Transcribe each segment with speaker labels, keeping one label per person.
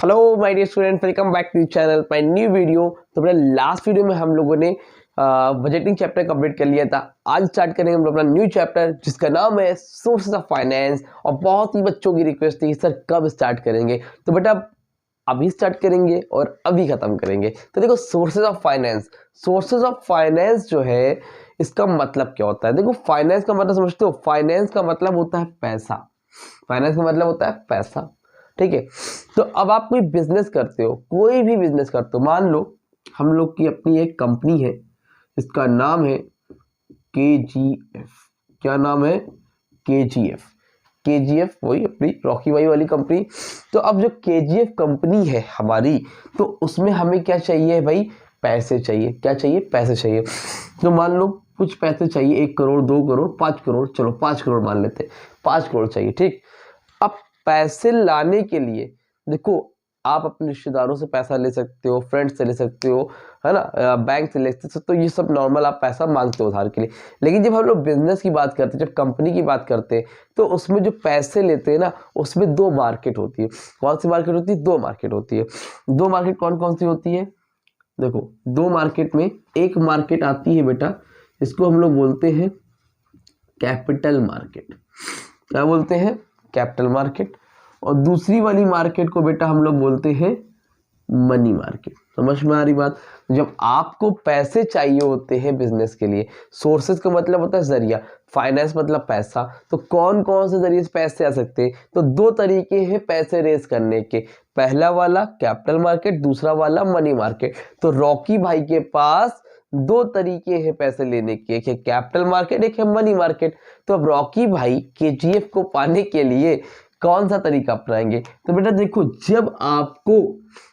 Speaker 1: Hello my dear student, welcome back to channel my new video. तो अपने last video में हम लोगों ने बजटिंग चैप्टर कंप्लीट कर लिया था। आज स्टार्ट करेंगे हम अपना न्यू चैप्टर जिसका नाम है सोर्सेज ऑफ फाइनेंस। और बहुत ही बच्चों की रिक्वेस्ट थी सर कब स्टार्ट करेंगे, तो बेटा अभी स्टार्ट करेंगे और अभी खत्म करेंगे। तो देखो sources of finance, sources of finance जो है इसका मतलब क्या होता है। देखो फाइनेंस का मतलब समझते हो, फाइनेंस का मतलब होता है पैसा। फाइनेंस का मतलब होता है पैसा, ठीक है। तो अब आप कोई बिजनेस करते हो, कोई भी बिजनेस करते हो, मान लो हम लोग की अपनी एक कंपनी है, इसका नाम है KGF। क्या नाम है? KGF। KGF वही अपनी रॉकी भाई वाली कंपनी। तो अब जो KGF कंपनी है हमारी, तो उसमें हमें क्या चाहिए भाई? पैसे चाहिए। क्या चाहिए? पैसे चाहिए। तो मान लो कुछ पैसे चाहिए, 1 करोड़, 2 करोड़, 5 करोड़, चलो 5 करोड़ मान लेते हैं। 5 करोड़ चाहिए, ठीक। अब पैसे लाने के लिए देखो, आप अपने रिश्तेदारों से पैसा ले सकते हो, फ्रेंड्स से ले सकते हो, है ना, बैंक से ले सकते हो। तो ये सब नॉर्मल आप पैसा मांगते हो उधार के लिए। लेकिन जब हम लोग बिजनेस की बात करते हैं, जब कंपनी की बात करते हैं, तो उसमें जो पैसे लेते हैं ना, उसमें 2 मार्केट होती है। कौन सी मार्केट होती है? 2 मार्केट होती है। 2 मार्केट कौन कौन सी होती है? देखो 2 मार्केट में एक मार्केट आती है बेटा, इसको हम लोग बोलते हैं कैपिटल मार्केट। क्या बोलते हैं? Capital market. और दूसरी वाली मार्केट को बेटा हम लोग बोलते हैं मनी मार्केट। समझ में आ रही बात? जब आपको पैसे चाहिए होते हैं बिजनेस के लिए, सोर्सेज का मतलब होता है जरिया, फाइनेंस मतलब पैसा। तो कौन कौन से जरिए से पैसे आ सकते हैं? तो 2 तरीके हैं पैसे रेज करने के। पहला वाला कैपिटल मार्केट, दूसरा वाला मनी मार्केट। तो रॉकी भाई के पास 2 तरीके हैं पैसे लेने के, एक है कैपिटल मार्केट, एक है मनी मार्केट। तो अब रॉकी भाई KGF को पाने के लिए कौन सा तरीका अपनाएंगे? तो बेटा देखो, जब आपको,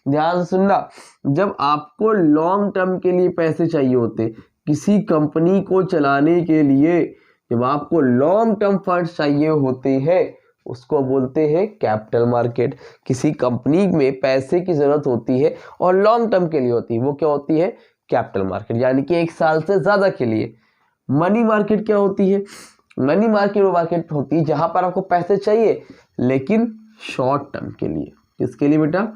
Speaker 1: ध्यान से सुनना, जब आपको लॉन्ग टर्म के लिए पैसे चाहिए होते, किसी कंपनी को चलाने के लिए जब आपको लॉन्ग टर्म फंड्स चाहिए होते हैं, उसको बोलते हैं कैपिटल मार्केट। किसी कंपनी में पैसे की जरूरत होती है और लॉन्ग टर्म के लिए होती है, वो क्या होती है? कैपिटल मार्केट, यानी कि 1 साल से ज्यादा के लिए। मनी मार्केट क्या होती है? मनी मार्केट वो मार्केट होती है जहां पर आपको पैसे चाहिए लेकिन शॉर्ट टर्म के लिए। किसके लिए बेटा?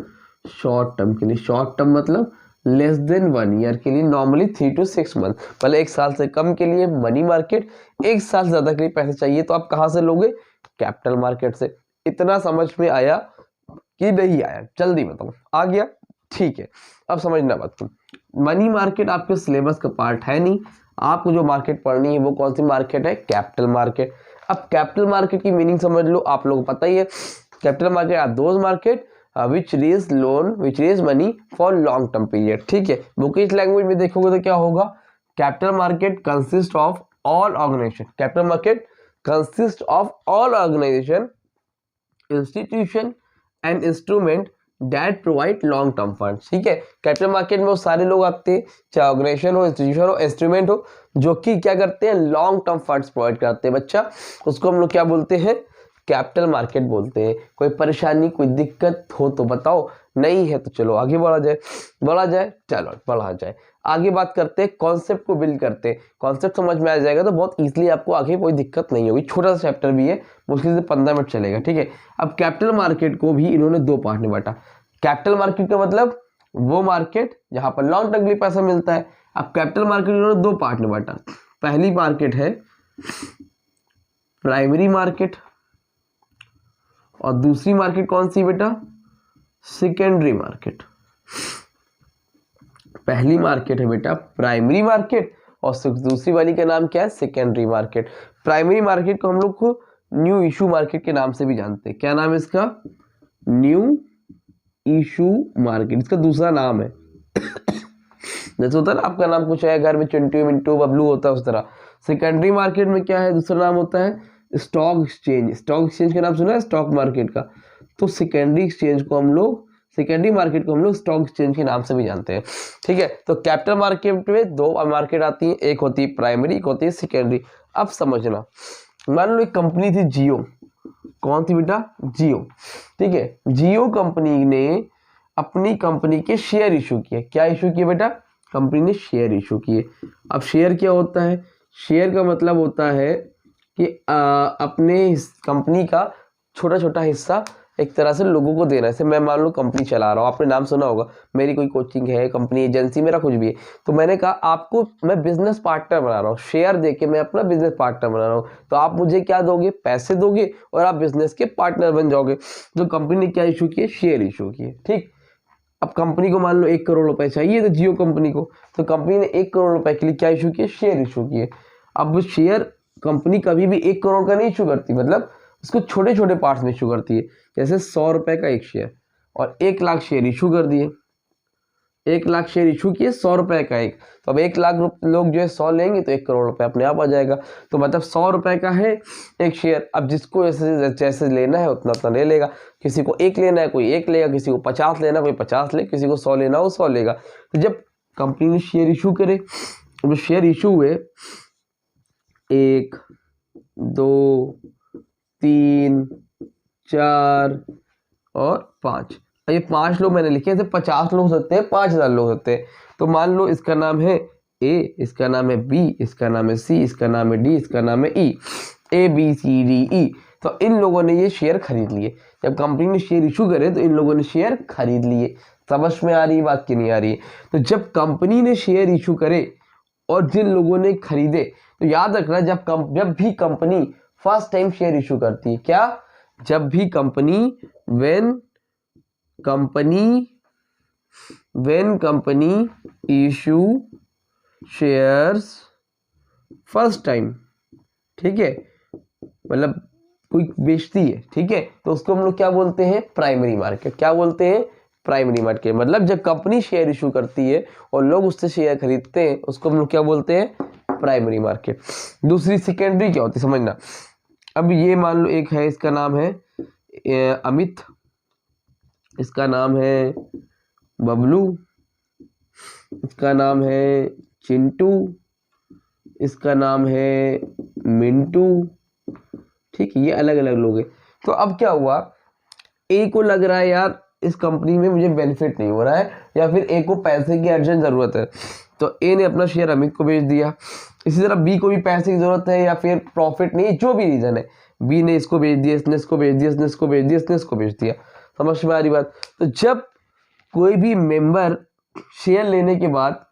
Speaker 1: शॉर्ट टर्म के लिए। शॉर्ट टर्म मतलब लेस देन 1 ईयर के लिए, नॉर्मली 3 to 6 मंथ, पहले 1 साल से कम के लिए मनी मार्केट। 1 साल से ज्यादा के लिए पैसे चाहिए तो आप कहां से लोगे? कैपिटल मार्केट से। इतना समझ में आया कि नहीं आया? जल्दी बताओ। आ गया? ठीक है। अब समझना बात को, मनी मार्केट आपके सिलेबस का पार्ट है नहीं। आपको जो मार्केट पढ़नी है वो कौन सी मार्केट है? Capital market. अब कैपिटल मार्केट की मीनिंग समझ लो, आप लोगों को पता ही है। Capital market are those market which raise loan, which raise money for long term period, ठीक है। बुकिश लैंग्वेज में देखोगे तो क्या होगा? Capital market consist of all organisation, capital market consist of all organisation, institution and instrument that provide long term fund, ठीक है। Capital market में वो सारे लोग आते हैं, चाहे ऑर्गेनाइजेशन हो, इंस्टीट्यूशन हो, इंस्ट्रूमेंट हो, जो कि क्या करते हैं? लॉन्ग टर्म फंड्स प्रोवाइड करते हैं बच्चा। उसको हम लोग क्या बोलते हैं? कैपिटल मार्केट बोलते हैं। कोई परेशानी, कोई दिक्कत हो तो बताओ, नहीं है तो चलो आगे बढ़ा जाए। बढ़ा जाए, चलो बढ़ा जाए। आगे बात करते हैं, कॉन्सेप्ट को बिल्ड करते हैं। कॉन्सेप्ट समझ में आ जाएगा तो बहुत इजीली आपको आगे कोई दिक्कत नहीं होगी। छोटा सा चैप्टर भी है, मुश्किल से 15 मिनट चलेगा, ठीक है। अब कैपिटल मार्केट को भी इन्होंने 2 पार्ट में बांटा। कैपिटल मार्केट का मतलब वो मार्केट जहां पर लॉन्ग टर्म के लिए पैसा मिलता है। अब कैपिटल मार्केट इन्होंने 2 पार्ट में बांटा। पहली मार्केट है प्राइमरी मार्केट और दूसरी मार्केट कौन सी बेटा? Secondary market. पहली मार्केट है बेटा प्राइमरी मार्केट और दूसरी वाली का नाम क्या है? Secondary market. प्राइमरी मार्केट को हम लोग को न्यू इशू मार्केट के नाम से भी जानते हैं। क्या नाम है इसका? न्यू इशू मार्केट, इसका दूसरा नाम है। जैसे होता है ना आपका नाम कुछ है, घर में चिंटू, मिंटू, बबलू होता है, उस तरह सेकेंडरी मार्केट में क्या है? दूसरा नाम होता है स्टॉक एक्सचेंज। स्टॉक एक्सचेंज का नाम सुना है? स्टॉक मार्केट का। तो सेकेंडरी एक्सचेंज को हम लोग, सेकेंडरी मार्केट को हम लोग स्टॉक एक्सचेंज के नाम से भी जानते हैं, ठीक है। तो कैपिटल मार्केट में 2 मार्केट आती है, एक होती है प्राइमरी, एक होती है सेकेंडरी। अब समझना, मान लो एक कंपनी थी जियो। कौन सी बेटा? जियो, ठीक है। जियो कंपनी ने अपनी कंपनी के शेयर इशू किए। क्या इशू किए बेटा? कंपनी ने शेयर इशू किए। अब शेयर क्या होता है? शेयर का मतलब होता है कि अपने कंपनी का छोटा छोटा हिस्सा एक तरह से लोगों को देना है। जैसे मैं मान लो कंपनी चला रहा हूँ, आपने नाम सुना होगा, मेरी कोई कोचिंग है, कंपनी, एजेंसी, मेरा कुछ भी है, तो मैंने कहा आपको मैं बिजनेस पार्टनर बना रहा हूँ, शेयर देके मैं अपना बिजनेस पार्टनर बना रहा हूँ, तो आप मुझे क्या दोगे, पैसे दोगे और आप बिजनेस के पार्टनर बन जाओगे। तो कंपनी ने क्या इशू किया, शेयर इशू किए, ठीक। अब कंपनी को मान लो 1 करोड़ रुपए चाहिए तो जियो कंपनी को, तो कंपनी ने 1 करोड़ रुपए के लिए क्या इशू किए, शेयर इशू किए। अब शेयर कंपनी कभी भी 1 करोड़ का नहीं इशू करती, मतलब उसको छोटे छोटे पार्ट्स में इशू करती है। जैसे 100 रुपए का एक शेयर और 1 लाख शेयर इशू कर दिए, 1 लाख शेयर इशू किए 100 रुपए का एक, तो अब 1 लाख लोग जो है 100 लेंगे तो 1 करोड़ रुपए अपने आप आ जाएगा। तो मतलब 100 रुपए का है एक शेयर। अब जिसको जैसे जैसे लेना है उतना उतना ले लेगा, किसी को 1 लेना है कोई 1 लेगा, किसी को 50 लेना कोई 50 ले, किसी को 100 लेना वो 100 लेगा। तो जब कंपनी ने शेयर इशू करे, जो शेयर इशू हुए 1 2 3 4 और 5, ये 5 लोग मैंने लिखे, ऐसे 50 लोग हो सकते हैं, 5000 लोग हो सकते हैं। तो मान लो इसका नाम है ए, इसका नाम है बी, इसका नाम है सी, इसका नाम है डी, इसका नाम है ई, A B C D E. तो इन लोगों ने ये शेयर खरीद लिए। जब कंपनी ने शेयर इशू करे तो इन लोगों ने शेयर खरीद लिए। समझ में आ रही बात कि नहीं आ रही है? तो जब कंपनी ने शेयर इशू करे और जिन लोगों ने खरीदे, तो याद रखना जब भी company first time share issue करती है, क्या, जब भी company when company issue shares first time, ठीक है, मतलब कोई बेचती है, ठीक है, तो उसको हम लोग क्या बोलते हैं, प्राइमरी मार्केट। क्या बोलते हैं, प्राइमरी मार्केट। मतलब जब कंपनी शेयर इशू करती है और लोग उससे शेयर खरीदते हैं, उसको हम लोग क्या बोलते हैं, प्राइमरी मार्केट। दूसरी सेकेंडरी क्या होती है समझना। अब ये मान लो एक है, इसका नाम है अमित, इसका नाम है बबलू, इसका नाम है चिंटू, इसका नाम है मिंटू, ठीक है, ये अलग अलग लोग हैं। तो अब क्या हुआ, ए को लग रहा है यार इस कंपनी में मुझे बेनिफिट नहीं हो रहा है, या फिर ए को पैसे की अर्जेंट जरूरत है, तो ए ने अपना शेयर अमित को बेच दिया। इसी तरह बी को भी पैसे की जरूरत है या फिर प्रॉफिट नहीं, जो भी रीजन है, बी ने इसको बेच दिया, इसने इसको बेच दिया, इसने इसको बेच दिया, इसने इसको बेच दिया। समझ में आ रही बात। तो जब कोई भी मेंबर शेयर लेने के बाद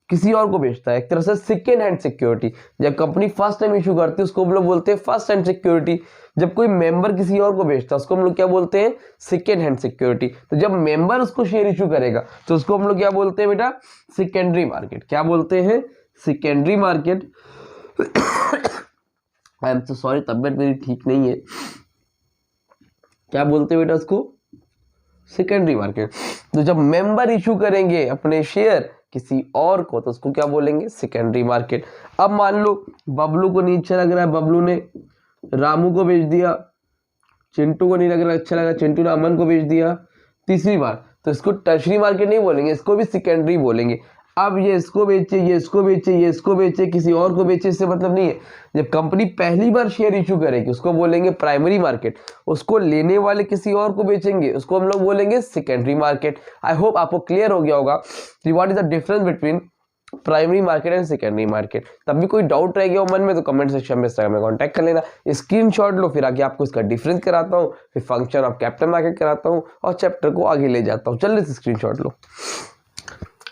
Speaker 1: किसी और को बेचता है, एक तरह से सेकेंड हैंड सिक्योरिटी। जब कंपनी फर्स्ट टाइम इशू करती है उसको हम लोग बोलते हैं फर्स्ट हैंड सिक्योरिटी। जब कोई मेंबर किसी और को बेचता है उसको हम लोग क्या बोलते हैं, सेकेंड हैंड सिक्योरिटी। तो जब मेंबर उसको शेयर इशू करेगा तो उसको हम लोग क्या बोलते हैं बेटा, सेकेंडरी मार्केट। क्या बोलते हैं, secondary market. I am so sorry, तबियत मेरी ठीक नहीं है। क्या बोलते हैं बेटा उसको, सेकेंडरी मार्केट। तो जब मेंबर इशू करेंगे अपने शेयर किसी और को तो उसको क्या बोलेंगे, सेकेंडरी मार्केट। अब मान लो बबलू को नहीं अच्छा लग रहा है, बबलू ने रामू को बेच दिया, चिंटू को नहीं लग रहा अच्छा लगा, चिंटू ने अमन को बेच दिया तीसरी बार, तो इसको टर्शरी मार्केट नहीं बोलेंगे, इसको भी सेकेंडरी बोलेंगे। अब ये इसको बेचे, ये इसको बेचे, ये इसको बेचे, किसी और को बेचे, इससे मतलब नहीं है। जब कंपनी पहली बार शेयर इशू करेगी उसको बोलेंगे प्राइमरी मार्केट, उसको लेने वाले किसी और को बेचेंगे उसको हम लोग बोलेंगे सेकेंडरी मार्केट। आई होप आपको क्लियर हो गया होगा कि what is the difference between primary market and secondary market. तब भी कोई डाउट रह गया हो मन में तो कमेंट सेक्शन में इंस्टाग्राम में कॉन्टैक्ट कर लेना, स्क्रीनशॉट लो, फिर आगे आपको इसका डिफरेंस कराता हूँ, फिर फंक्शन ऑफ कैपिटल मार्केट कराता हूँ और चैप्टर को आगे ले जाता हूँ। जल्दी से स्क्रीनशॉट लो।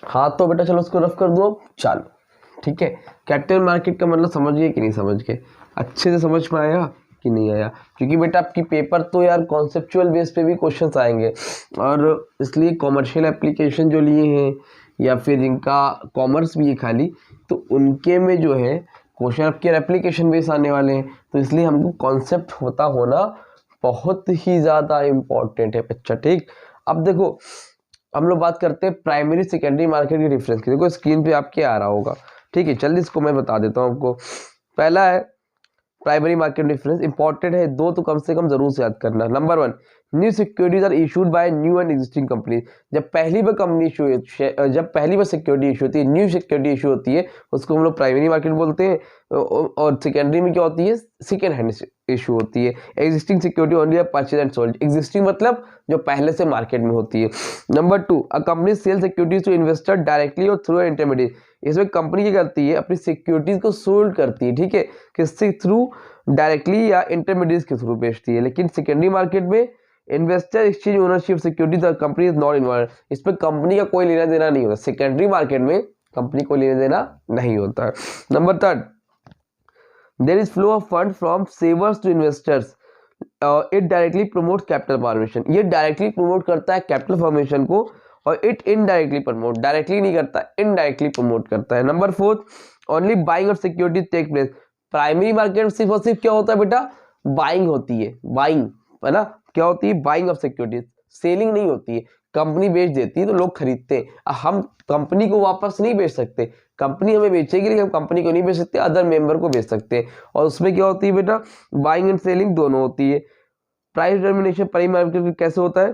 Speaker 1: हाँ तो बेटा चलो उसको रफ कर दो अब, चलो ठीक है। कैपिटल मार्केट का मतलब समझ गए कि नहीं समझ गए, अच्छे से समझ में आया कि नहीं आया, क्योंकि बेटा आपकी पेपर तो यार कॉन्सेप्चुअल बेस पे भी क्वेश्चंस आएंगे, और इसलिए कॉमर्शियल एप्लीकेशन जो लिए हैं या फिर जिनका कॉमर्स भी है खाली, तो उनके में जो है क्वेश्चन आपके एप्लीकेशन बेस आने वाले हैं, तो इसलिए हमको कॉन्सेप्ट होता होना बहुत ही ज़्यादा इम्पोर्टेंट है बच्चा, ठीक। अब देखो हम लोग बात करते हैं प्राइमरी सेकेंडरी मार्केट के डिफरेंस की। देखो स्क्रीन पे आपके आ रहा होगा, ठीक है, जल्दी इसको मैं बता देता हूँ आपको। पहला है प्राइमरी मार्केट डिफरेंस, इंपॉर्टेंट है, दो तो कम से कम जरूर से याद करना। Number 1, new securities are issued by new and existing company. जब पहली बार कंपनी जब पहली बार सिक्योरिटी इशू होती है, न्यू सिक्योरिटी इशू होती है, उसको हम लोग प्राइमरी मार्केट बोलते हैं। और सेकेंडरी में क्या होती है, सेकेंड हैंड इशू होती है। Existing security only purchase and sold, existing मतलब जो पहले से मार्केट में होती है। Number 2, a company sell securities to investor directly और थ्रू इंटरमीडिएट। इसमें कंपनी क्या करती है, अपनी सिक्योरिटीज को सोल्ड करती है, ठीक है, किससे थ्रू, डायरेक्टली या इंटरमीडिएट के थ्रू बेचती है। लेकिन सेकेंडरी मार्केट में investor exchange ownership security the company is not involve, इस पर कंपनी का कोई लेना देना नहीं होता, सेकेंडरी मार्केट में कंपनी को लेना देना नहीं होता है। Number third, there is flow of fund from savers to investors, it directly promote capital formation, ये डायरेक्टली प्रमोट करता है कैपिटल फॉर्मेशन को, और इट इनडायरेक्टली प्रमोट, डायरेक्टली नहीं करता, इनडायरेक्टली प्रमोट करता है। Number fourth, only buying of security take place, primary market में सिर्फ और सिर्फ क्या होता है बेटा, बाइंग होती है, बाइंग है ना, क्या होती है, बाइंग ऑफ सिक्योरिटीज, सेलिंग नहीं होती है, कंपनी बेच देती है तो लोग खरीदते हैं, हम कंपनी को वापस नहीं बेच सकते, कंपनी हमें बेचेगी लेकिन हम कंपनी को नहीं बेच सकते, अदर मेंबर को बेच सकते हैं, और उसमें क्या होती है बेटा, बाइंग एंड सेलिंग दोनों होती है। प्राइस डिटर्मिनेशन प्राइमरी मार्केट में कैसे होता है,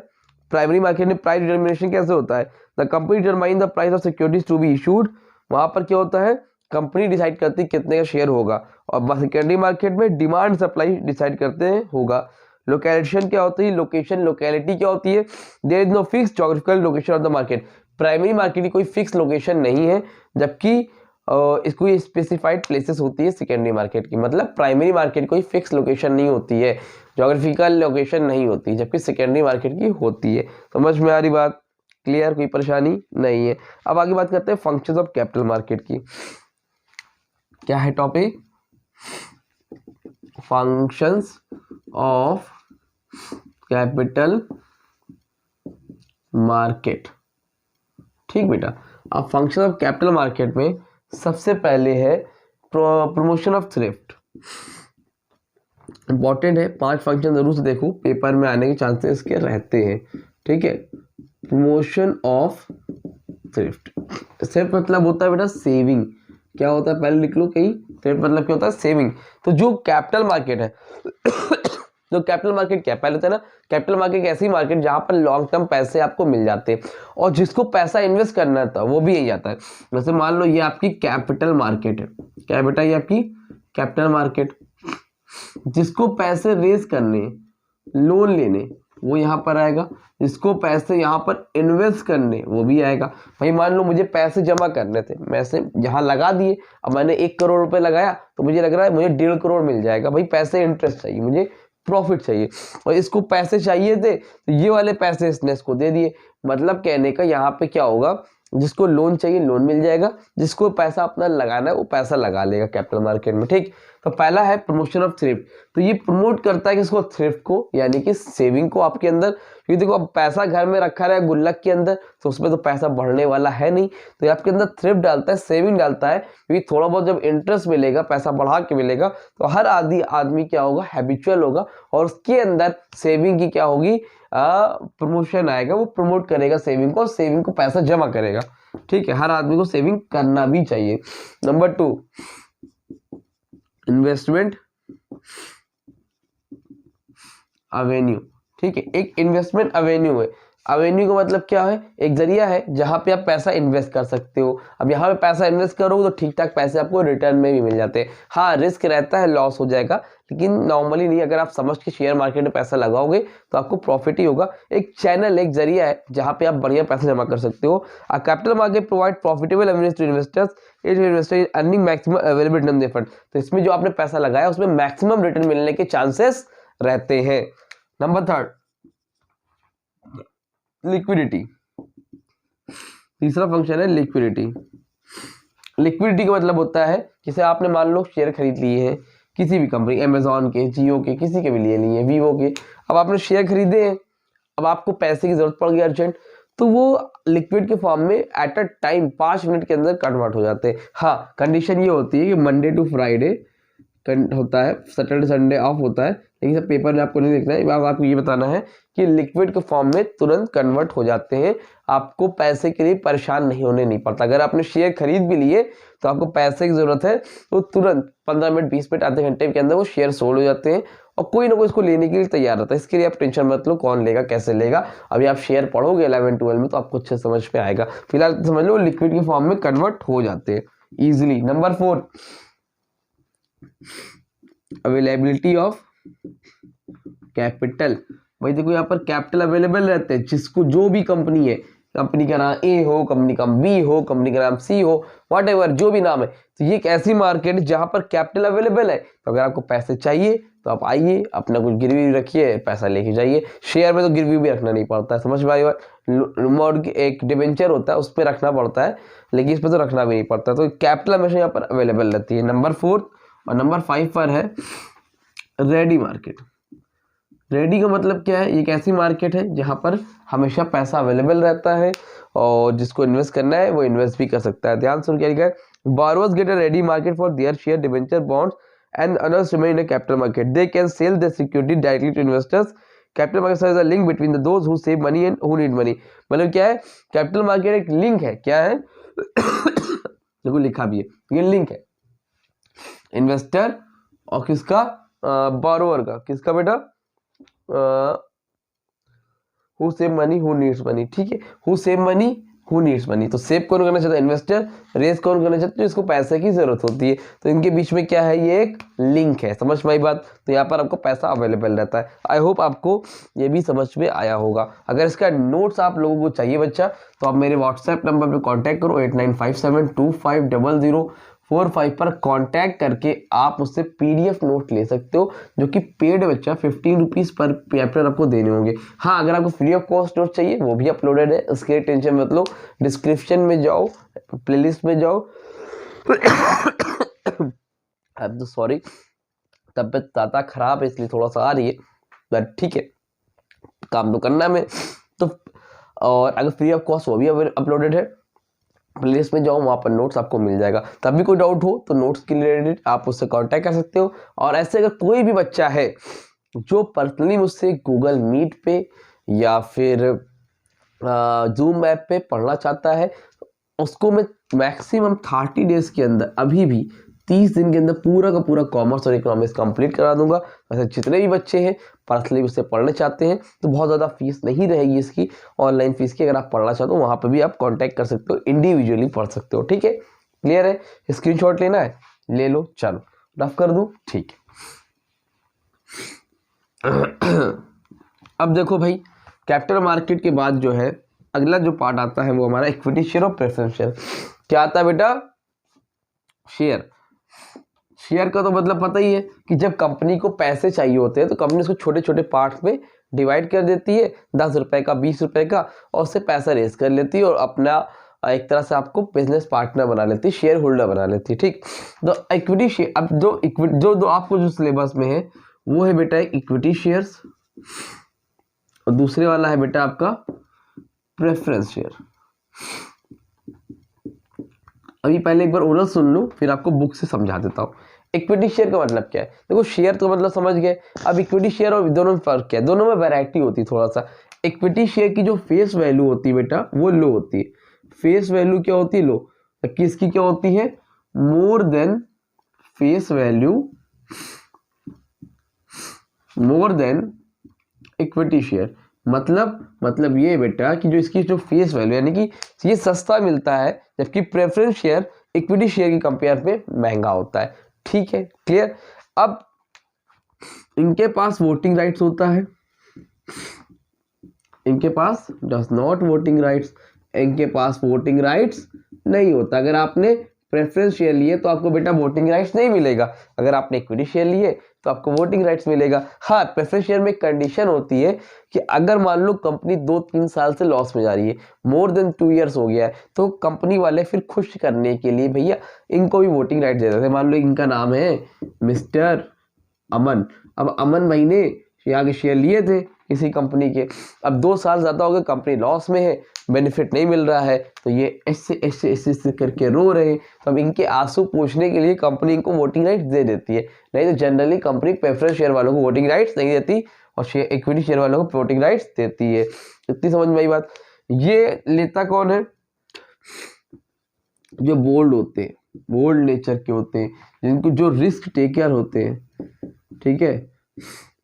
Speaker 1: प्राइमरी मार्केट में प्राइस डिटर्मिनेशन कैसे होता है, the company determine the price of securities to be issued, वहां पर क्या होता है, कंपनी डिसाइड करती है कितने का शेयर होगा, और सेकेंडरी मार्केट में डिमांड सप्लाई डिसाइड करते हैं होगा। लोकेशन क्या होती है, लोकेशन लोकेलिटी क्या होती है, there is no fix geographical location of the market, primary market की कोई फिक्स लोकेशन नहीं है, जबकि इसको स्पेसिफाइड प्लेसेस होती है सेकेंडरी मार्केट की, मतलब प्राइमरी मार्केट कोई फिक्स लोकेशन नहीं होती है, ज्योग्राफिकल लोकेशन नहीं होती, जबकि सेकेंडरी मार्केट की होती है। समझ में आ रही बात, क्लियर, कोई परेशानी नहीं है। अब आगे बात करते हैं फंक्शंस ऑफ कैपिटल मार्केट की। क्या है topic, functions of capital market. ठीक बेटा, अब फंक्शन ऑफ कैपिटल मार्केट में सबसे पहले है प्रमोशन ऑफ थ्रिफ्ट, इंपॉर्टेंट है, 5 फंक्शन जरूर से देखो, पेपर में आने के चांसेस के रहते हैं। ठीक है, प्रमोशन ऑफ थ्रिफ्ट, थ्रिफ्ट मतलब होता है बेटा सेविंग, क्या होता है पहले लिख लो कहीं, थ्रिफ्ट मतलब क्या होता है, सेविंग। तो जो कैपिटल मार्केट है तो कैपिटल मार्केट क्या पहले होता है ना, कैपिटल मार्केट एक ऐसी मार्केट जहां पर लॉन्ग टर्म पैसे आपको मिल जाते हैं, और जिसको पैसा इन्वेस्ट करना था वो भी यही आता है। जैसे मान लो ये आपकी कैपिटल मार्केट है, क्या बेटा, ये आपकी कैपिटल मार्केट, जिसको पैसे रेज करने, लोन लेने, वो यहाँ पर आएगा, जिसको पैसे यहाँ पर इन्वेस्ट करने वो भी आएगा। भाई मान लो मुझे पैसे जमा करने थे, मैंने यहाँ लगा दिए, अब मैंने 1 करोड़ रुपए लगाया, तो मुझे लग रहा है मुझे 1.5 करोड़ मिल जाएगा, भाई पैसे इंटरेस्ट चाहिए, मुझे प्रॉफिट चाहिए, और इसको पैसे चाहिए थे तो ये वाले पैसे इसने इसको दे दिए। मतलब कहने का यहाँ पे क्या होगा, जिसको लोन चाहिए लोन मिल जाएगा, जिसको पैसा अपना लगाना है वो पैसा लगा लेगा कैपिटल मार्केट में। ठीक, तो पहला है प्रमोशन ऑफ थ्रिफ्ट, तो ये प्रमोट करता है किसको, थ्रिफ्ट को, यानी कि सेविंग को आपके अंदर, क्योंकि देखो अब पैसा घर में रखा रहा है गुल्लक के अंदर, तो उसमें तो पैसा बढ़ने वाला है नहीं, तो ये आपके अंदर थ्रिफ्ट डालता है, सेविंग डालता है, क्योंकि थोड़ा बहुत जब इंटरेस्ट मिलेगा, पैसा बढ़ा के मिलेगा, तो हर आदमी क्या होगा, हैबिचुअल होगा, और उसके अंदर सेविंग की क्या होगी, प्रमोशन आएगा, वो प्रमोट करेगा सेविंग को, और सेविंग को पैसा जमा करेगा। ठीक है, हर आदमी को सेविंग करना भी चाहिए। Number 2, investment avenue. ठीक है, एक इन्वेस्टमेंट अवेन्यू है, अवेन्यू का मतलब क्या है, एक जरिया है जहां पे आप पैसा इन्वेस्ट कर सकते हो। अब यहाँ पे पैसा इन्वेस्ट करोगे तो ठीक ठाक पैसे आपको रिटर्न में भी मिल जाते हैं। हाँ, रिस्क रहता है, लॉस हो जाएगा, लेकिन नॉर्मली नहीं, अगर आप समझ के शेयर मार्केट में पैसा लगाओगे तो आपको प्रॉफिट ही होगा। एक चैनल, एक जरिया है जहाँ पे आप बढ़िया पैसा जमा कर सकते हो। Capital market provide profitable avenues to investors, investor earning maximum available return the fund, तो इसमें जो आपने पैसा लगाया उसमें मैक्सिमम रिटर्न मिलने के चांसेस रहते हैं। नंबर 3, लिक्विडिटी, तीसरा फंक्शन है लिक्विडिटी। लिक्विडिटी का मतलब होता है, जैसे आपने मान लो शेयर खरीद लिए हैं किसी भी कंपनी, अमेजॉन के, जियो के, किसी के भी लिए वीवो के, अब आपने शेयर खरीदे हैं, अब आपको पैसे की जरूरत पड़ गई अर्जेंट, तो वो लिक्विड के फॉर्म में एट अ टाइम 5 मिनट के अंदर कन्वर्ट हो जाते हैं। हाँ, कंडीशन ये होती है कि मंडे टू फ्राइडे होता है, सैटरडे संडे ऑफ होता है, लेकिन सब पेपर में आपको नहीं देखना है, आपको ये बताना है कि लिक्विड के फॉर्म में तुरंत कन्वर्ट हो जाते हैं, आपको पैसे के लिए परेशान नहीं होने नहीं पड़ता। अगर आपने शेयर खरीद भी लिए तो आपको पैसे की जरूरत है तो तुरंत 15 मिनट 20 मिनट आधे घंटे के अंदर वो शेयर सोल्ड हो जाते हैं, और कोई ना कोई इसको लेने के लिए तैयार रहता है। इसके लिए आप टेंशन मत लो कौन लेगा कैसे लेगा, अभी आप शेयर पढ़ोगे 11-12 में तो आपको अच्छे समझ में आएगा। फिलहाल समझ लो लिक्विड के फॉर्म में कन्वर्ट हो जाते हैं easily. Number 4, availability of capital. भाई देखो यहाँ पर कैपिटल अवेलेबल रहते हैं, जिसको जो भी कंपनी है, कंपनी का नाम ए हो, कंपनी का बी हो, कंपनी का नाम सी हो, वॉट एवर जो भी नाम है। तो ये एक ऐसी मार्केट है जहां पर कैपिटल अवेलेबल है। तो अगर आपको पैसे चाहिए तो आप आइए, अपना कुछ गिरवी रखिए, पैसा लेके जाइए। शेयर में तो गिरवी भी रखना नहीं पड़ता है, समझ में आई बात। मॉर्गेज एक डिबेंचर होता है, उस पर रखना पड़ता है, लेकिन इस पर तो रखना भी नहीं पड़ता। तो कैपिटल हमेशा यहाँ पर अवेलेबल रहती है। नंबर 4 और नंबर 5 पर है रेडी मार्केट। रेडी का मतलब क्या है? एक ऐसी मार्केट है जहां पर हमेशा पैसा अवेलेबल रहता है और जिसको इन्वेस्ट करना है वो इन्वेस्ट भी कर सकता है। ध्यान सुन क्या लिखा है, borrowers get a ready market for their share, debenture, bonds and others remain in a capital market. They can sell their security directly to investors. Capital market is a link between those who save money and who need money. मतलब क्या है? Capital market एक link है। क्या है? देखो लिखा भी है, ये लिंक है इन्वेस्टर और किसका? बोरोवर का। किसका बेटा? Who save money who needs money. ठीक है, who save money who needs money. तो सेव कौन करना चाहता है? इन्वेस्टर। रेस कौन करना चाहता है? जिसको पैसे की जरूरत होती है। तो इनके बीच में क्या है? ये एक लिंक है। समझ में आई बात? तो यहाँ पर आपको पैसा अवेलेबल रहता है। आई होप आपको ये भी समझ में आया होगा। अगर इसका नोट्स आप लोगों को चाहिए बच्चा, तो आप मेरे व्हाट्सएप नंबर पर कॉन्टैक्ट करो 8957250045 पर कॉन्टैक्ट करके आप उससे PDF नोट ले सकते हो, जो कि पेड बच्चा 15 रुपीज़ पर चैप्टर आपको देने होंगे। हाँ, अगर आपको फ्री ऑफ कॉस्ट नोट चाहिए वो भी अपलोडेड है, उसके टेंशन मत लो। डिस्क्रिप्शन में जाओ, प्लेलिस्ट में जाओ। अब तो सॉरी, तबीयत ज़्यादा खराब है इसलिए थोड़ा सा आ रही है, बट ठीक है, काम तो करना में। तो और अगर फ्री ऑफ कॉस्ट वो भी अपलोडेड है, प्लेलिस्ट में जाओ, वहाँ पर नोट्स आपको मिल जाएगा। तब भी कोई डाउट हो तो नोट्स के रिलेटेड आप उससे कांटेक्ट कर सकते हो। और ऐसे अगर कोई भी बच्चा है जो पर्सनली मुझसे गूगल मीट पे या फिर जूम ऐप पे पढ़ना चाहता है, उसको मैं मैक्सिमम 30 डेज के अंदर, अभी भी 30 दिन के अंदर पूरा का पूरा कॉमर्स और इकोनॉमिक्स कंप्लीट करा दूंगा। वैसे जितने भी बच्चे हैं पर्सनली उससे पढ़ने चाहते हैं तो बहुत ज़्यादा फीस नहीं रहेगी इसकी, ऑनलाइन फीस की। अगर आप पढ़ना चाहते हो वहाँ पे भी आप कांटेक्ट कर सकते हो, इंडिविजुअली पढ़ सकते हो। ठीक है, क्लियर है? स्क्रीनशॉट लेना है ले लो, चलो रफ कर दूँ। ठीक है। अब देखो भाई, कैपिटल मार्केट के बाद जो है अगला जो पार्ट आता है वो हमारा इक्विटी शेयर और प्रेफरेंस शेयर। क्या आता है बेटा? शेयर। शेयर का तो मतलब पता ही है कि जब कंपनी को पैसे चाहिए होते हैं तो कंपनी उसको छोटे छोटे पार्ट्स में डिवाइड कर देती है, 10 रुपए का, 20 रुपए का, और उससे पैसा रेस कर लेती है और अपना एक तरह से आपको बिजनेस पार्टनर बना लेती है, शेयर होल्डर बना लेती है। ठीक, तो इक्विटी शेयर, अब जो आपको जो सिलेबस में है वो है बेटा इक्विटी शेयर्स, और दूसरे वाला है बेटा आपका प्रेफरेंस शेयर। अभी पहले एक बार ओरल सुन लो, फिर आपको बुक से समझा देता हूँ। इक्विटी शेयर का मतलब क्या है? देखो, शेयर तो मतलब समझ गए। अब इक्विटी शेयर और दोनों में फर्क क्या है? दोनों में वैरायटी होती है थोड़ा सा। इक्विटी शेयर की जो फेस वैल्यू होती है बेटा वो लो होती है। फेस वैल्यू क्या होती है? लो। किसकी क्या होती है? More than face value, more than equity share. मतलब ये बेटा कि जो इसकी जो फेस वैल्यू, यानी कि ये सस्ता मिलता है, जबकि प्रेफरेंस शेयर इक्विटी शेयर की कंपेयर पे महंगा होता है। ठीक है, क्लियर? अब इनके पास वोटिंग राइट्स होता है, इनके पास डज नॉट वोटिंग राइट्स, इनके पास वोटिंग राइट्स नहीं होता। अगर आपने प्रेफरेंस शेयर लिए तो आपको बेटा वोटिंग राइट्स नहीं मिलेगा, अगर आपने इक्विटी शेयर लिए तो आपको वोटिंग राइट्स मिलेगा। हाँ, प्रेफरेंस शेयर में एक कंडीशन होती है कि अगर मान लो कंपनी 2-3 साल से लॉस में जा रही है, मोर देन 2 इयर्स हो गया है, तो कंपनी वाले फिर खुश करने के लिए भैया इनको भी वोटिंग राइट दे देते हैं। मान लो इनका नाम है मिस्टर अमन, अब अमन भाई ने यहाँ के शेयर लिए थे किसी कंपनी के, अब 2 साल ज़्यादा हो गए, कंपनी लॉस में है, बेनिफिट नहीं मिल रहा है, तो ये ऐसे करके रो रहे हैं। तो अब इनके आंसू पूछने के लिए कंपनी इनको वोटिंग राइट्स दे देती है। नहीं तो जनरली कंपनी प्रेफरेंस शेयर वालों को वोटिंग राइट्स नहीं देती और शेयर इक्विटी शेयर वालों को वोटिंग राइट्स देती है। इतनी समझ में आई बात? ये लेता कौन है? जो बोल्ड होते हैं, बोल्ड नेचर के होते हैं, जिनको जो रिस्क टेकर होते हैं, ठीक है,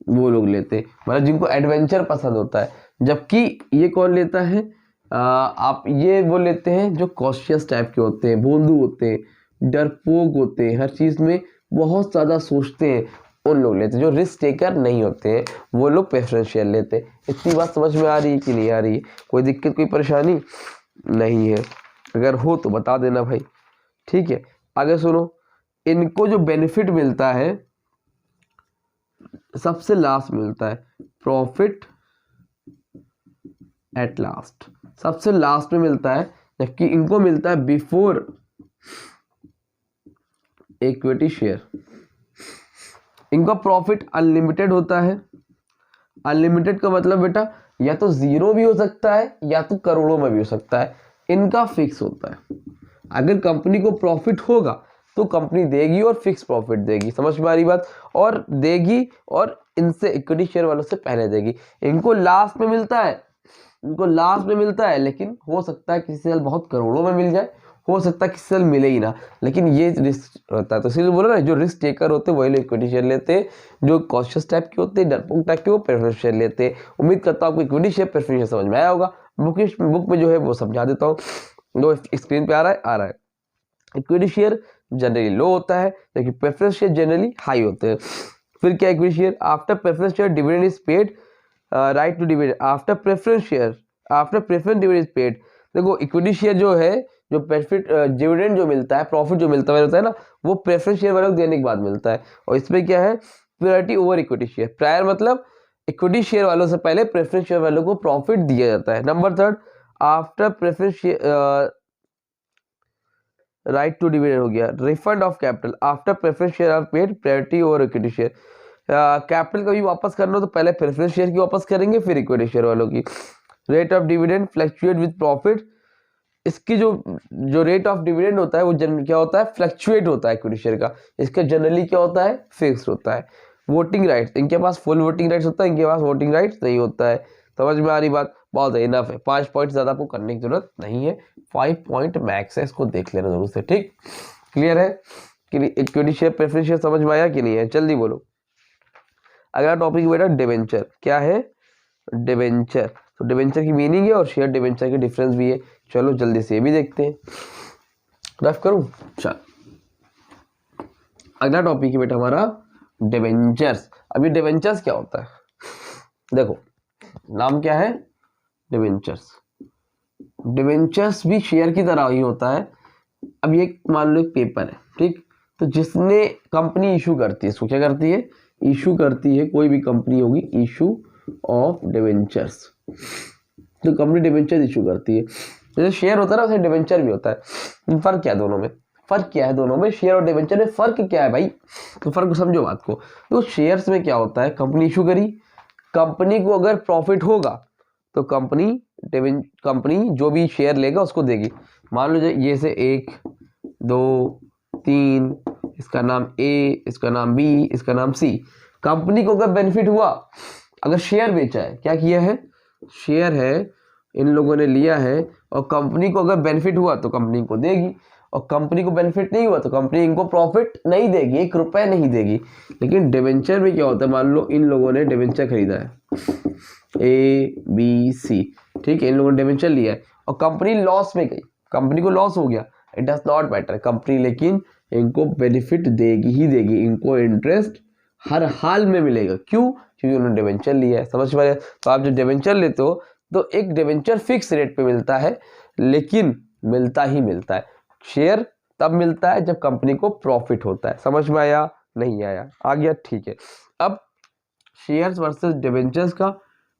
Speaker 1: वो लोग लेते हैं, मतलब जिनको एडवेंचर पसंद होता है। जबकि ये कौन लेता है? आप ये वो लेते हैं जो कॉशियस टाइप के होते हैं, भोंदू होते हैं, डरपोक होते हैं, हर चीज़ में बहुत ज़्यादा सोचते हैं, उन लोग लेते हैं जो रिस्क टेकर नहीं होते हैं, वो लोग प्रेफरेंस शेयर लेते हैं। इतनी बात समझ में आ रही है कि नहीं आ रही है? कोई दिक्कत कोई परेशानी नहीं है? अगर हो तो बता देना भाई, ठीक है। आगे सुनो, इनको जो बेनिफिट मिलता है सबसे लास्ट मिलता है, प्रॉफिट एट लास्ट, सबसे लास्ट में मिलता है, जबकि इनको मिलता है बिफोर इक्विटी शेयर। इनका प्रॉफिट अनलिमिटेड होता है। अनलिमिटेड का मतलब बेटा या तो जीरो भी हो सकता है या तो करोड़ों में भी हो सकता है, इनका फिक्स होता है। अगर कंपनी को प्रॉफिट होगा तो कंपनी देगी और फिक्स प्रॉफिट देगी, समझ में आ रही बात, और देगी और इनसे इक्विटी शेयर वालों से पहले देगी। इनको लास्ट में मिलता है, इनको लास्ट में मिलता है, लेकिन हो सकता है किसी साल बहुत करोड़ों में मिल जाए, हो सकता है किसी साल मिले ही ना, लेकिन ये रिस्क रहता है। तो इसलिए बोलो ना, जो रिस्क टेकर होते हैं वही लोग इक्विटी शेयर लेते हैं, जो कॉशियस टाइप के होते हैं, डरपोक टाइप के, वो प्रेफरेंस शेयर लेते हैं। उम्मीद करता हूँ आपको इक्विटी शेयर प्रेफरेंस शेयर समझ में आया होगा। बुक में जो है वो समझा देता हूँ, जो स्क्रीन पे आ रहा है। इक्विटी शेयर जनरली लो होता है, लेकिन प्रेफरेंस शेयर जनरली हाई होते हैं। फिर क्या equity share, after preference share dividend is paid, right to dividend after preference share, after preference dividend is paid. देखो इक्विटी शेयर जो है, जो प्रॉफिट डिविडेंड जो मिलता है, प्रॉफिट जो मिलता है ना, वो प्रेफरेंस शेयर वालों को देने के बाद मिलता है। और इसमें क्या है, priority over equity share. Prior मतलब इक्विटी शेयर वालों से पहले प्रेफरेंस शेयर वालों को प्रॉफिट दिया जाता है। Number third, after preference right to dividend हो गया, refund of capital after preference share are paid, priority over equity share. Capital कभी वापस करना हो तो पहले प्रेफरेंस शेयर की वापस करेंगे, फिर इक्विटी शेयर वालों की। Rate of dividend fluctuate with profit, इसकी जो रेट ऑफ डिविडेंड होता है वो क्या होता है, फ्लक्चुएट होता है इक्विटी शेयर का। इसका जनरली क्या होता है, फिक्स्ड होता है। वोटिंग राइट्स, इनके पास फुल वोटिंग राइट्स होता है, इनके पास वोटिंग राइट्स नहीं होता है। समझ में आ रही बात? बहुत है, इनफ है। 5 पॉइंट ज्यादा आपको करने की जरूरत नहीं है, 5 पॉइंट मैक्स है, इसको देख लेना जरूर से, ठीक। क्लियर है कि इक्विटी शेयर प्रेफरेंस शेयर समझ में आया कि नहीं है? जल्दी बोलो। अगला टॉपिक बेटा डिवेंचर। क्या है? डिवेंचर। तो डिवेंचर की मीनिंग है और शेयर डिवेंचर की डिफरेंस भी है। चलो जल्दी से ये भी देखते हैं। रफ करूं? चल, अगला टॉपिक है बेटा हमारा डिवेंचर्स। अभी डिवेंचर्स क्या होता है, देखो नाम क्या है, डिवेंचर्स। डिवेंचर्स भी शेयर की तरह ही होता है। अब ये मान लो एक पेपर है, ठीक, तो जिसने कंपनी इशू करती है, इसको क्या करती है, इशू करती है, कोई भी कंपनी होगी, इशू ऑफ डिवेंचर्स। तो कंपनी डिवेंचर इशू करती है, जैसे शेयर होता है ना, वैसे डिवेंचर भी होता है। फर्क क्या है दोनों में? फर्क क्या है दोनों में, शेयर और डिवेंचर में फर्क क्या है भाई? तो फर्क समझो बात को। तो शेयर्स में क्या होता है, कंपनी इशू करी, कंपनी को अगर प्रॉफिट होगा तो कंपनी जो भी शेयर लेगा उसको देगी। मान लो ये से 1 2 3, इसका नाम ए, इसका नाम बी, इसका नाम सी। कंपनी को अगर बेनिफिट हुआ, अगर शेयर बेचा है, क्या किया है, शेयर है इन लोगों ने लिया है, और कंपनी को अगर बेनिफिट हुआ तो कंपनी को देगी, और कंपनी को बेनिफिट नहीं हुआ तो कंपनी इनको प्रॉफिट नहीं देगी, 1 रुपया नहीं देगी। लेकिन डिवेंचर में क्या होता है, मान लो इन लोगों ने डिवेंचर खरीदा है, ए बी सी, ठीक है, इन लोगों ने डिवेंचर लिया है और कंपनी लॉस में गई, कंपनी को लॉस हो गया, it does not matter, company लेकिन इनको बेनिफिट देगी ही देगी, इनको इंटरेस्ट हर हाल में मिलेगा। क्यों? क्योंकि उन्होंने डिवेंचर लिया है। समझ में? तो आप जो डिवेंचर लेते हो तो एक डिवेंचर फिक्स रेट पे मिलता है, लेकिन मिलता ही मिलता है। शेयर तब मिलता है जब कंपनी को प्रॉफिट होता है। समझ में आया? नहीं आया? आ गया? ठीक है। अब शेयर्स वर्सेस डिवेंचर्स का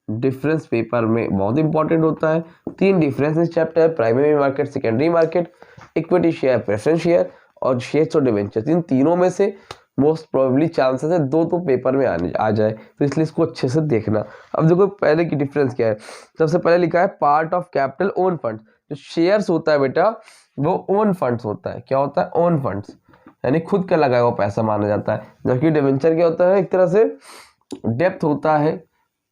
Speaker 1: डिफरेंस पेपर में बहुत इंपॉर्टेंट होता है। 3 difference chapter, primary market, secondary market, equity share, preference share और शेयर्स और डिवेंचर्स। इन तीनों में से मोस्ट प्रोबेबली चांसेस है 2 तो पेपर में आ जाए, तो इसलिए इसको अच्छे से देखना। अब देखो पहले की डिफरेंस क्या है। सबसे पहले लिखा है part of capital own fund. जो शेयर्स होता है बेटा वो ओन फंड्स होता है। क्या होता है? ओन फंड्स, यानी खुद का लगाया हुआ पैसा माना जाता है। जबकि डिवेंचर क्या होता है, एक तरह से डेप्थ होता है,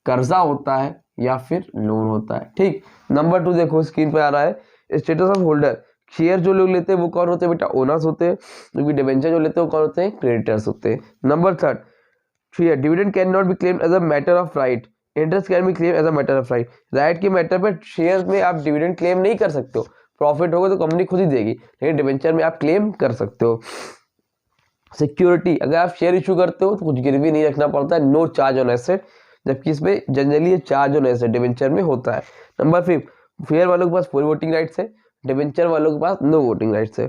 Speaker 1: कर्जा होता है या फिर लोन होता है। ठीक। नंबर 2 देखो स्क्रीन पे आ रहा है, स्टेटस ऑफ होल्डर। शेयर जो लोग लेते हैं वो कौन होते हैं बेटा? ओनर्स होते हैं। क्योंकि डिवेंचर जो लेते हैं वो कौन होते हैं? क्रेडिटर्स होते हैं। Number 3, dividend can not be claimed as a matter of right, interest can be claim as a matter of right. Right के मैटर पर शेयर में आप डिविडेंड क्लेम नहीं कर सकते हो, प्रॉफिट होगा तो कंपनी खुद ही देगी, लेकिन डिवेंचर में आप क्लेम कर सकते हो। सिक्योरिटी, अगर आप शेयर इशू करते हो तो कुछ गिरवी नहीं रखना पड़ता है, नो चार्ज ऑन एसेट, जबकि इसमें जनरली ये चार्ज ऑन एसेट डिवेंचर में होता है। नंबर 5, फेयर वालों के पास फुल वोटिंग राइट्स है, डिवेंचर वालों के पास नो वोटिंग राइट्स है।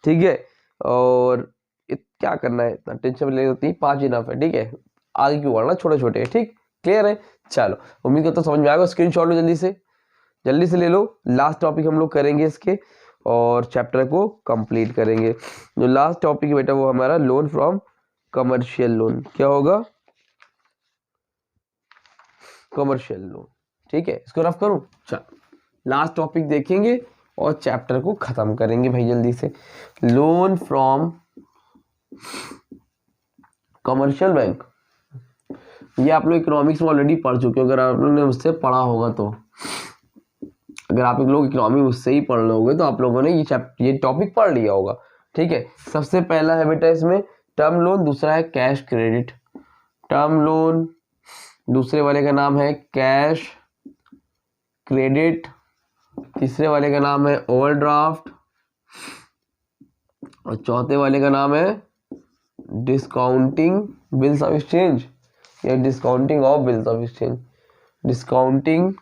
Speaker 1: ठीक है, और क्या करना है, इतना टेंशन लेनी होती है, 5 इनफ है। ठीक है, आगे क्यों बढ़ना, छोटे छोटे है। ठीक, क्लियर है। चलो, उम्मीद करता हूँ समझ में आएगा। स्क्रीनशॉट लो, जल्दी से ले लो। लास्ट टॉपिक हम लोग करेंगे इसके और चैप्टर को कंप्लीट करेंगे। जो लास्ट टॉपिक है बेटा वो हमारा लोन फ्रॉम कमर्शियल लोन। क्या होगा, कमर्शियल लोन। ठीक है, इसको रफ करूं। चल, लास्ट टॉपिक देखेंगे और चैप्टर को खत्म करेंगे भाई जल्दी से। लोन फ्रॉम कमर्शियल बैंक, ये आप लोग इकोनॉमिक्स में ऑलरेडी पढ़ चुके हो, अगर आप लोगों ने उससे पढ़ा होगा तो। अगर आप लोग इकोनॉमी उससे ही पढ़ लोगे तो आप लोगों ने ये टॉपिक पढ़ लिया होगा। ठीक है, सबसे पहला है बेटा इसमें टर्म लोन, दूसरा है कैश क्रेडिट। टर्म लोन, दूसरे वाले का नाम है कैश क्रेडिट, तीसरे वाले का नाम है ओवरड्राफ्ट और चौथे वाले का नाम है डिस्काउंटिंग बिल्स ऑफ एक्सचेंज या discounting of bills of exchange. Discounting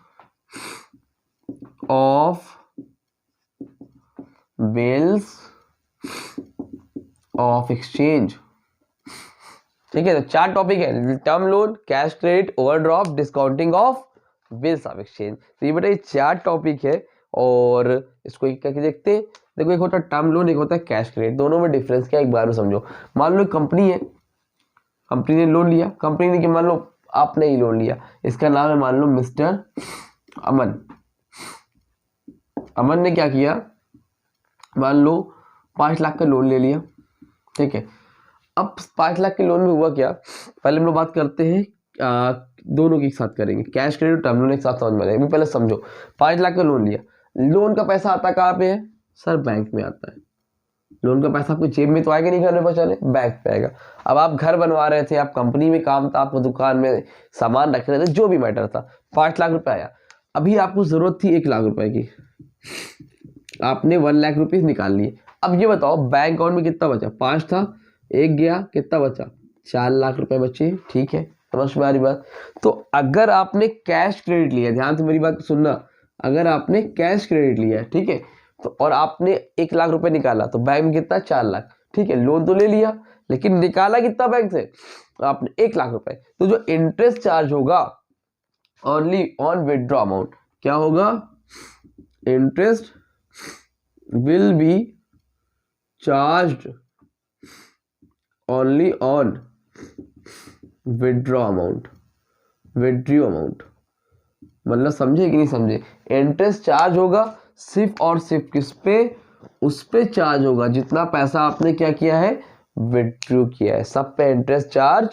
Speaker 1: of bills of exchange. ठीक है, तो 4 टॉपिक है, term loan, cash credit, overdraft, discounting of bills of exchange. तो ये बेटा ये 4 टॉपिक है और इसको एक करके देखते हैं। देखो, एक होता है टर्म लोन, एक होता है कैश क्रेडिट, दोनों में डिफरेंस क्या है एक बार में समझो। मान लो कंपनी है, कंपनी ने लोन लिया, कंपनी ने कि मान लो आपने ही लोन लिया, इसका नाम है मान लो मिस्टर अमन। अमन ने क्या किया, मान लो 5 लाख का लोन ले लिया। ठीक है, अब 5 लाख के लोन में हुआ क्या, पहले हम लोग बात करते हैं दोनों की साथ करेंगे, कैश क्रेडिट टर्म लोन एक साथ समझ में आएगा। पहले समझो, 5 लाख का लोन लिया, लोन का पैसा आता कहाँ पे है सर, बैंक में आता है। लोन का पैसा आपको जेब में तो आएगा नहीं, घर में बचाने, बैंक पे आएगा। अब आप घर बनवा रहे थे, आप कंपनी में काम था, आपको दुकान में सामान रख रहे थे, जो भी मैटर था, 5 लाख रुपए आया। अभी आपको जरूरत थी 1 लाख रुपए की, आपने 1 लाख रुपीज निकाल लिए। अब ये बताओ बैंक अकाउंट में कितना बचा, 5 था, 1 गया, कितना बचा, 4 लाख रुपए बचे। ठीक है, समझ में आ रही बात। तो अगर आपने कैश क्रेडिट लिया, ध्यान से मेरी बात सुनना, अगर आपने कैश क्रेडिट लिया, ठीक है, तो और आपने 1 लाख रुपए निकाला, तो बैंक में कितना, 4 लाख। ठीक है, लोन तो ले लिया लेकिन निकाला कितना बैंक से, आपने 1 लाख रुपए। तो जो इंटरेस्ट चार्ज होगा ओनली ऑन विथड्रॉ अमाउंट, क्या होगा, interest will be charged only on withdraw amount. Withdraw amount मतलब समझे कि नहीं समझे, इंटरेस्ट चार्ज होगा सिर्फ और सिर्फ किस पे, उस पे चार्ज होगा जितना पैसा आपने क्या किया है, विथड्रॉ किया है, सब पे इंटरेस्ट चार्ज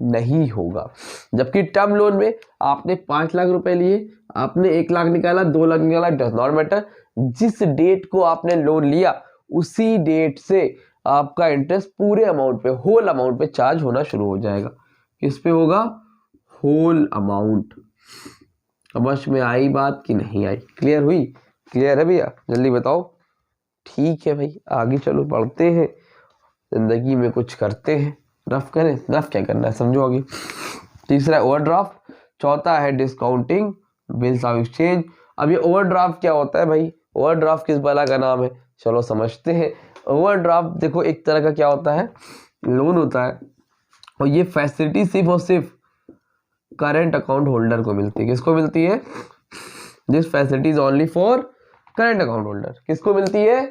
Speaker 1: नहीं होगा। जबकि टर्म लोन में आपने 5 लाख रुपए लिए, आपने 1 लाख निकाला, 2 लाख निकाला, डज नॉट मैटर, जिस डेट को आपने लोन लिया उसी डेट से आपका इंटरेस्ट पूरे अमाउंट पे, होल अमाउंट पे चार्ज होना शुरू हो जाएगा। किस पे होगा, होल अमाउंट। समझ में आई बात कि नहीं आई, क्लियर हुई, क्लियर है भैया, जल्दी बताओ। ठीक है भाई, आगे चलो बढ़ते हैं, जिंदगी में कुछ करते हैं। रफ करें, रफ क्या करना है समझो आगे। तीसरा है ओवरड्राफ्ट, चौथा है डिस्काउंटिंग बिल्स ऑफ एक्सचेंज। अब ये ओवरड्राफ्ट क्या होता है भाई, ओवरड्राफ्ट किस बला का नाम है, चलो समझते हैं। ओवरड्राफ्ट देखो एक तरह का क्या होता है, लोन होता है और ये फैसिलिटी सिर्फ और सिर्फ करंट अकाउंट होल्डर को मिलती है। किसको मिलती है, this facility is only for current account holder. किसको मिलती है,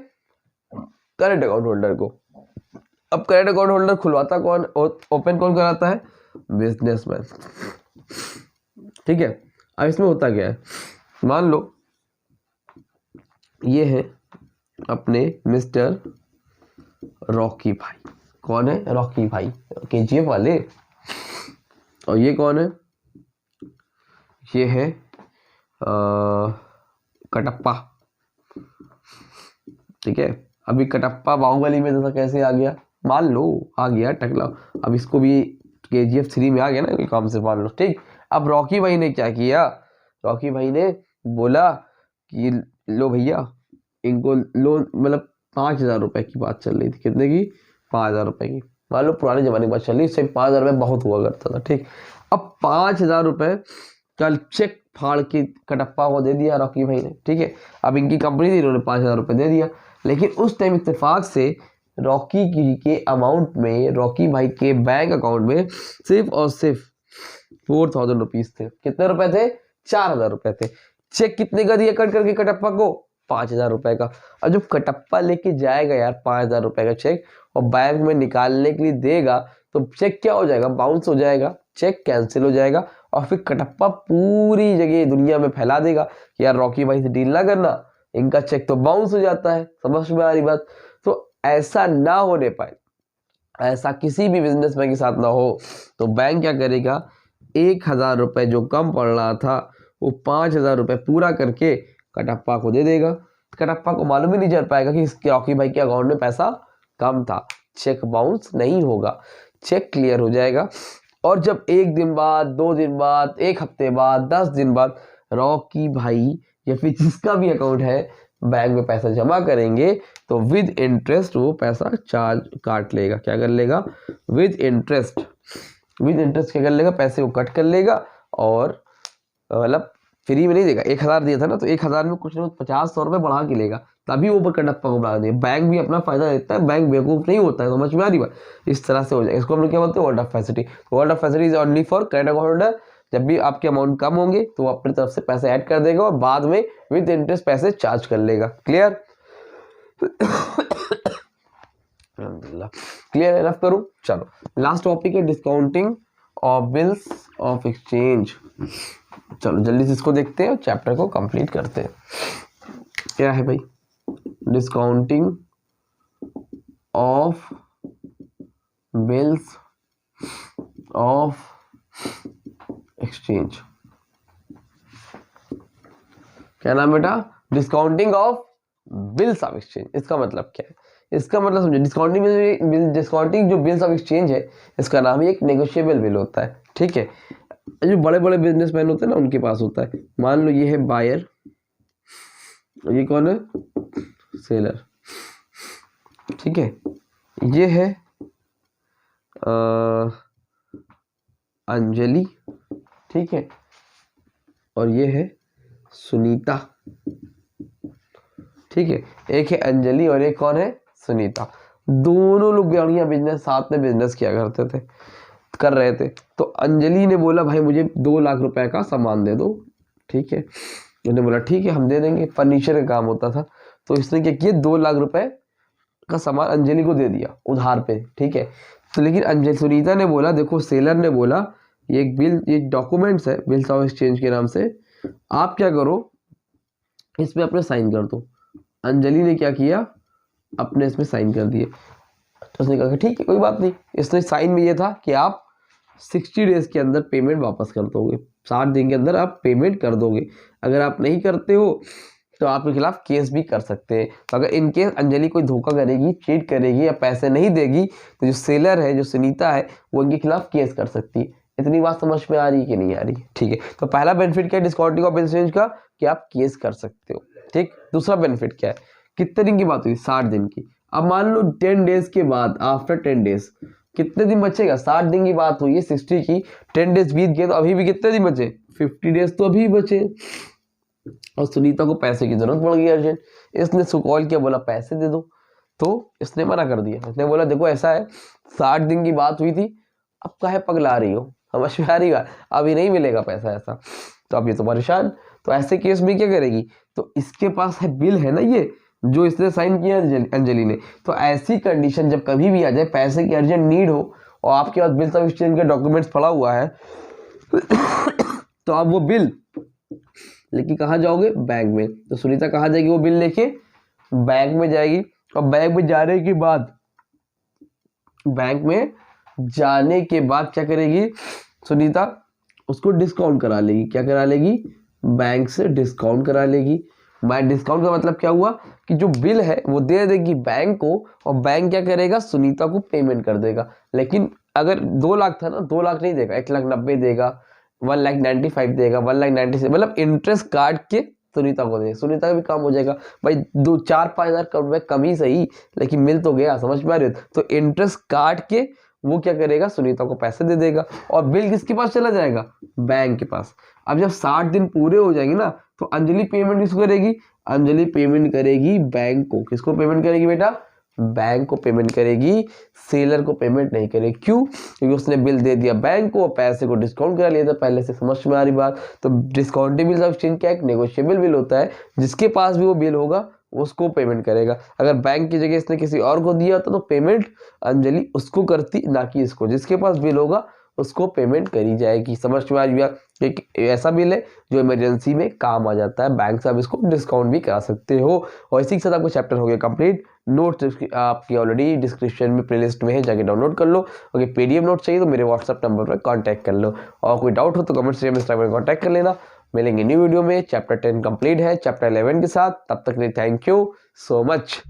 Speaker 1: करंट अकाउंट होल्डर को। अब करंट अकाउंट होल्डर खुलवाता कौन, ओपन कौन कराता है, बिजनेसमैन। ठीक है, अब इसमें होता क्या है, मान लो ये है अपने मिस्टर रॉकी भाई। कौन है, रॉकी भाई, केजीएफ वाले। और ये कौन है, ये है कटप्पा। ठीक है, अभी कटप्पा बाहुबली में जैसा कैसे आ गया, मान लो आ गया टकला, अब इसको भी केजीएफ 3 में आ गया ना काम से, मान लो। ठीक, अब रॉकी भाई ने क्या किया, रॉकी भाई ने बोला कि लो भैया, इनको लोन, मतलब 5,000 रुपए की बात चल रही थी, कितने की, 5,000 रुपये की, मान लो पुराने जमाने की बात चल रही, इससे 5,000 रुपये बहुत हुआ करता था, ठीक। अब 5,000 रुपये का चेक फाड़ के कटप्पा को दे दिया रॉकी भाई ने, ठीक है। अब इनकी कंपनी थी, इन्होंने 5,000 रुपये दे दिया, लेकिन उस टाइम इत्तेफाक से रॉकी की के अमाउंट में, रॉकी भाई के बैंक अकाउंट में सिर्फ और सिर्फ 4,000 रुपीज थे। कितने रुपए थे? 4,000 रुपए थे। चेक कितने का दिया कट करके कटप्पा को? 5,000 रुपए का। और जब कटप्पा लेके जाएगा यार 5,000 रुपए का चेक और बैंक में निकालने के लिए देगा, तो चेक क्या हो जाएगा? बाउंस हो जाएगा, चेक कैंसिल हो जाएगा, और फिर कटप्पा पूरी जगह दुनिया में फैला देगा कि यार रॉकी भाई से डील ना करना, इनका चेक तो बाउंस हो जाता है। समझ में आ रही बात? तो ऐसा ना होने पाए, ऐसा किसी भी बिजनेसमैन के साथ ना हो, तो बैंक क्या करेगा, 1,000 रुपये जो कम पड़ रहा था वो 5,000 रुपये पूरा करके कटप्पा को दे देगा। कटप्पा को मालूम ही नहीं चल पाएगा कि इसके रॉकी भाई के अकाउंट में पैसा कम था। चेक बाउंस नहीं होगा, चेक क्लियर हो जाएगा। और जब 1 दिन बाद, 2 दिन बाद, 1 हफ्ते बाद, 10 दिन बाद रॉकी भाई या फिर जिसका भी अकाउंट है बैंक में पैसा जमा करेंगे, तो विद इंटरेस्ट वो पैसा चार्ज काट लेगा। क्या कर लेगा? With interest. विद इंटरेस्ट क्या कर लेगा? पैसे को कट कर लेगा, और मतलब फ्री में नहीं देगा। 1,000 दिया था ना, तो 1,000 में कुछ ना कुछ 50-100 रुपये बढ़ा के लेगा, तभी वो कटप्पा को बढ़ा देगा। बैंक भी अपना फायदा देता है, बैंक बेवकूफ नहीं होता है। समझ में आ रही बात? इस तरह से हो जाएगा। इसको हम लोग क्या बोलते हैं? Word of facility. Word of facility is only for current account holder. जब भी आपके अमाउंट कम होंगे तो वो अपनी तरफ से पैसे ऐड कर देगा और बाद में विद इंटरेस्ट पैसे चार्ज कर लेगा। क्लियर? क्लियर एनफ करूं? चलो लास्ट टॉपिक है discounting of bills of exchange. चलो जल्दी से इसको देखते हैं और चैप्टर को कंप्लीट करते हैं। क्या है भाई? Discounting of bills of exchange. क्या नाम बेटा? Discounting of bills of exchange. इसका मतलब क्या है? इसका मतलब समझो, डिस्काउंटिंग जो बिल्स ऑफ एक्सचेंज है, इसका नाम ही एक नेगोशिएबल बिल होता है, ठीक है। जो बड़े बड़े बिजनेसमैन होते हैं ना, उनके पास होता है। मान लो ये है बायर, ये कौन है? सेलर, ठीक है। ये है अंजलि, ठीक है, और ये है सुनीता, ठीक है। एक है अंजलि और एक कौन है? सुनीता। दोनों लोग बढ़िया बिजनेस साथ में बिजनेस किया करते थे, कर रहे थे। तो अंजलि ने बोला भाई मुझे 2 लाख रुपए का सामान दे दो, ठीक है। उन्होंने बोला ठीक है हम दे देंगे, फर्नीचर का काम होता था। तो इसने क्या किया, 2 लाख रुपए का सामान अंजलि को दे दिया उधार पे, ठीक है। तो लेकिन अंजलि, सुनीता ने बोला, देखो सेलर ने बोला ये एक बिल, ये डॉक्यूमेंट्स है बिल्स ऑफ एक्सचेंज के नाम से, आप क्या करो इसमें अपने साइन कर दो। अंजलि ने क्या किया, अपने इसमें साइन कर दिए। तो उसने कहा ठीक है कोई बात नहीं। इसने साइन में ये था कि आप 60 डेज के अंदर पेमेंट वापस कर दोगे, 60 दिन के अंदर आप पेमेंट कर दोगे। अगर आप नहीं करते हो तो आपके खिलाफ केस भी कर सकते हैं। तो अगर इनकेस अंजलि कोई धोखा करेगी, चीट करेगी या पैसे नहीं देगी, तो जो सेलर है, जो सुनीता है, वो इनके खिलाफ केस कर सकती है। इतनी बात समझ में आ रही है कि नहीं आ रही? ठीक है। तो पहला बेनिफिट क्या है डिस्काउंटिंग ऑफ बिल एक्सचेंज का, कि आप केस कर सकते हो, ठीक। दूसरा बेनिफिट क्या है, कितने दिन की बात हुई? 60 दिन की। अब मान लो 10 डेज के बाद, आफ्टर 10 डेज कितने दिन बचेगा? 60 दिन की बात हुई है, 60 की, 10 डेज बीत गए तो अभी भी कितने दिन बचे? 50 डेज तो अभी बचे। और सुनीता को पैसे की जरूरत पड़ गई अर्जेंट। इसने सुकॉल किया, बोला पैसे दे दो। तो इसने मना कर दिया। इसने बोला देखो ऐसा है, 60 दिन की बात हुई थी, अब काहे पगला रही हो, समझ में आ रही है, अभी नहीं मिलेगा पैसा ऐसा। तो अब ये तो परेशान। तो ऐसे केस में क्या करेगी, तो इसके पास है बिल है ना ये जो इसने साइन किया अंजलि ने। तो ऐसी कंडीशन जब कभी भी आ जाए, पैसे की अर्जेंट नीड हो और आपके पास बिल्स ऑफ एक्सचेंज का डॉक्यूमेंट्स पड़ा हुआ है तो आप वो बिल लेके कहाँ जाओगे? बैंक में। तो सुनीता कहाँ जाएगी वो बिल लेके? बैंक में जाएगी। और बैंक में जाने के बाद, बैंक में जाने के बाद क्या करेगी सुनीता? उसको डिस्काउंट करा लेगी। क्या करा लेगी? बैंक से डिस्काउंट करा लेगी। बाय डिस्काउंट का मतलब क्या हुआ कि जो बिल है वो दे देगी बैंक को, और बैंक क्या करेगा? सुनीता को पेमेंट कर देगा। लेकिन अगर 2 लाख था ना, 2 लाख नहीं देगा, 1,90,000 देगा, 1,95,000 देगा, 1,96,000, मतलब इंटरेस्ट काट के सुनीता को दे, सुनीता का भी काम हो जाएगा भाई। 2-4-5 हज़ार रुपए कम ही सही, लेकिन मिल तो गया, समझ में आ रही हो। तो इंटरेस्ट काट के वो क्या करेगा, सुनीता को पैसे दे देगा और बिल किसके पास चला जाएगा, बैंक के पास। अब जब 60 दिन पूरे हो जाएंगे ना, तो अंजलि पेमेंट किसको करेगी, अंजलि पेमेंट करेगी बैंक को। किसको पेमेंट करेगी बेटा, बैंक को पेमेंट करेगी, सेलर को पेमेंट नहीं करेगी। क्यों, क्योंकि उसने बिल दे दिया बैंक को, पैसे को डिस्काउंट करा लिया था पहले से। समझ में आ रही बात। तो डिस्काउंटेबल बिल ऑफ एक्सचेंज क्या है, नेगोशिएबल बिल होता है। जिसके पास भी वो बिल होगा उसको पेमेंट करेगा। अगर बैंक की जगह इसने किसी और को दिया होता तो पेमेंट अंजलि उसको करती, ना कि इसको। जिसके पास बिल होगा उसको पेमेंट करी जाएगी। समझ में आ गया। एक ऐसा बिल है जो इमरजेंसी में काम आ जाता है, बैंक से आप इसको डिस्काउंट भी करा सकते हो। और इसी के साथ आपको चैप्टर हो गया कंप्लीट। नोट्स आपकी ऑलरेडी डिस्क्रिप्शन में प्लेलिस्ट में है, जाके डाउनलोड कर लो। अगर पीडीएफ नोट चाहिए तो मेरे व्हाट्सअप नंबर पर कांटेक्ट कर लो। और कोई डाउट हो तो कमेंट सेक्शन में इंस्टाग्राम में कांटेक्ट कर लेना। मिलेंगे न्यू वीडियो में। चैप्टर 10 कंप्लीट है चैप्टर 11 के साथ। तब तक के लिए थैंक यू सो मच।